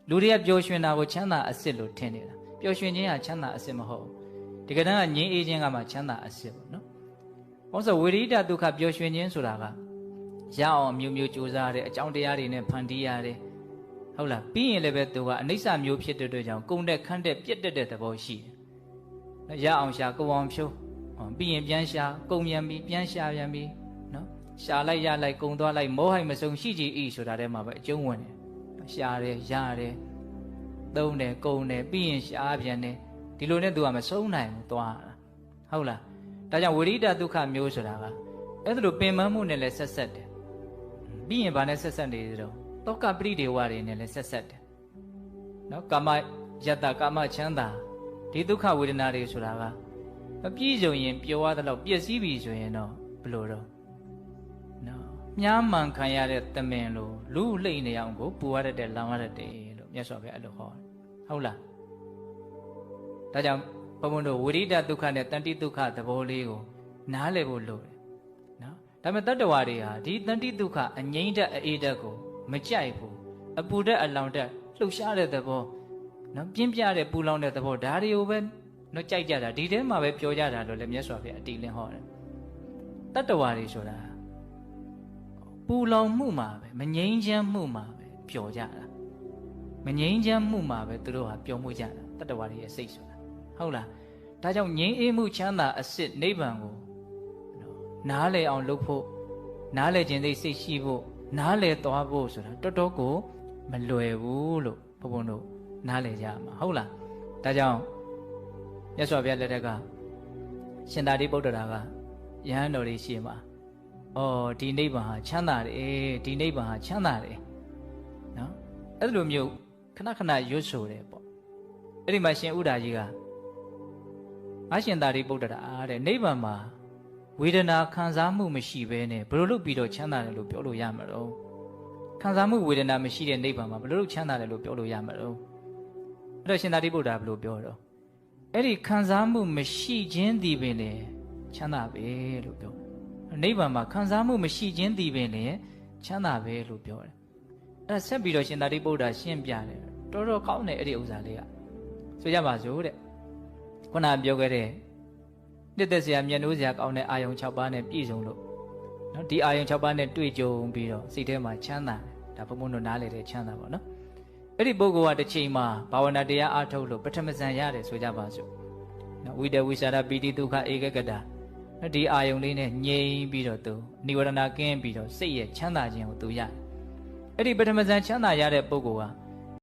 လူတွေကပျော်ရွှင်တာကိုချမ်းသာအစစ်လို့ထင်နေတာပျော်ရွှင်ခြင်းဟာချမ်းသာအစစ်မဟုတ်ဒီကတည်းကငြိမ်းအေးခြင်းကမှချမ်းသာအစစ်ပေါ့နော်။ဘာလို့ဆိုဝိရိဒဒုက္ခပျော်ရွှင်ခြင်းဆိုတာကရအောင်အမျိုးမျိုးကြိုးစားရတယ်အကြောင်းတရားတွေနဲ့ဖန်တီးရတယ်ဟုတ်လားပြီးရင်လည်းပဲသူကအနိစ္စမျိုးဖြစ်တဲ့အတွက်ကြောင့်ကုံတဲ့ခန့်တဲ့ပြက်တက်တဲ့သဘောရှိတယ်။ရအောင်ရှာကုံအောင်ဖြိုးပြီးရင်ပြန်ရှာကုံပြန်ပြီးပြန်ရှာပြန်ပြီးနော်ရှာလိုက်ရလိုက်ကုံသွားလိုက်မောဟိုက်မစုံရှိကြည်ဤဆိုတာထဲမှာပဲအကျုံးဝင်တယ်ရှာတယ်ရတယ်သုံးတယ်ကုံတယ်ပြီးရင်ရှာပြန်တယ်ဒီလိုနဲ့သူကမဆုံးနိုင်ဘူးသွားတာဟုတ်လားဒါကြောင့်ဝိရိဒဒုက္ခမျိုးဆိုတာကအဲ့ဒါလိုပင်ပန်းမှုနဲ့လည်းဆက်ဆက်တယ်ပြီးရင်ဗာနဲ့ဆက်ဆက်နေတယ်တော့တောကပရိဒေဝတွေနဲ့လည်းဆက်ဆက်တယ်နော်ကာမယတ္တကာမချမ်းသာဒီဒုက္ခဝေဒနာတွေဆိုတာကမပြည့်စုံရင်ပျော်ရတဲ့လောက်ပျက်စီးပြီဆိုရင်တော့ဘယ်လိုတော့နော်မြားမှန်ခံရတဲ့တမင်လိုလူလှိမ့်နေအောင်ကိုပူရတဲ့လောင်ရတဲ့လို့မြတ်စွာဘုရားအဲ့လိုဟောတယ်ဟုတ်လားဒါကြောင့်ဘုံဘုံတို့ဝိရိဒဒုက္ခနဲ့တဏှိဒုက္ခသဘောလေးကိုနားလည်ဖို့လိုတယ်နော်ဒါပေမဲ့တတ္တဝါတွေဟာဒီတဏှိဒုက္ခအငြိမ့်တဲ့အေးတဲ့ကိုမကြိုက်ဘူးအပူတဲ့အလောင်တဲ့လှုပ်ရှားတဲ့သဘောနော်ပြင်းပြတဲ့ပူလောင်တဲ့သဘောဒါတွေကိုပဲနော်ကြိုက်ကြတာဒီထဲမှာပဲပြောကြတာလို့လည်းမြတ်စွာဘုရားအတိလင်းဟောတယ်တတ္တဝါတွေဆိုတာပူလောင်မှုမှာပဲမငြိမ်းချမ်းမှုမှာပဲပျော်ကြတာမငြိမ်းချမ်းမှုမှာပဲသူတို့ဟာပျော်မှုကြတာတတ္တဝါတွေရဲ့စိတ်ဆိုတာဟုတ်လားဒါကြောင့်ငြိမ်းအေးမှုချမ်းသာအစစ်နိဗ္ဗာန်ကိုနားလည်အောင်လုပ်ဖို့နားလည်ခြင်းသိစိတ်ရှိဖို့နားလည်သွားဖို့ဆိုတာတော်တော်ကိုမလွယ်ဘူးလို့ဘုံဘုံတို့နားလည်ကြမှာဟုတ်လားဒါကြောင့်မြတ်စွာဘုရားလက်ထက်ကရှင်သာရိပုတ္တရာကယဟန်တော်တွေရှိမှာဒီနိဗ္ဗာန်ဟာချမ်းသာတယ်ဒီနိဗ္ဗာန်ဟာချမ်းသာတယ်နော်အဲ့လိုမျိုးခဏခဏရွတ်ဆိုတယ်ပေါ့အဲ့ဒီမှာရှင်ဥဒ္ဒါကြီးကငါရှင်သာရိပုတ္တရာတဲ့နိဗ္ဗာန်မှာဝေဒနာခံစားမှုမရှိဘဲနဲ့ဘယ်လိုလုပ်ပြီးတော့ချမ်းသာတယ်လို့ပြောလို့ရမှာတော့ခံစားမှုဝေဒနာမရှိတဲ့နိဗ္ဗာန်မှာဘယ်လိုလုပ်ချမ်းသာတယ်လို့ပြောလို့ရမှာတော့အဲ့တော့ရှင်သာရိပုတ္တရာဘယ်လိုပြောတော့အဲ့ဒီခံစားမှုမရှိခြင်းသည်ပင်လေချမ်းသာပဲလို့ပြောတယ်နိဗ္ဗာန်မှာခံစားမှုမရှိခြင်းသည်ပင်လေချမ်းသာပဲလို့ပြောတယ်အဲ့ဆက်ပြီးတော့ရှင်သာရိပုတ္တရာရှင်းပြတယ်တော်တော်ကောင်းတယ်အဲ့ဒီဥစ္စာလေးကဆိုကြပါစို့တဲ့ခုနပြောခဲ့တဲ့နှစ်သက်စရာမျက်နှိုးစရာကောင်းတဲ့အာယုံ6ပါးနဲ့ပြည့်စုံလို့နော်ဒီအာယုံ6ပါးနဲ့တွေ့ကြုံပြီးတော့စိတ်ထဲမှာချမ်းသာတယ်ဒါဘုံဘုံတို့နားလေတဲ့ချမ်းသာပေါ့နော်အဲ့ဒီပုဂ္ဂိုလ်ကတစ်ချိန်မှာဘာဝနာတရားအားထုတ်လို့ပထမဇန်ရတယ်ဆိုကြပါစို့နော်ဝိတဝိသရာပိတိဒုက္ခဧကဂတနော်ဒီအာယုံလေးနဲ့ငြိမ်ပြီးတော့သူနိဝရဏကင်းပြီးတော့စိတ်ရဲ့ချမ်းသာခြင်းကိုသူရတယ်အဲ့ဒီပထမဇန်ချမ်းသာရတဲ့ပုဂ္ဂိုလ်က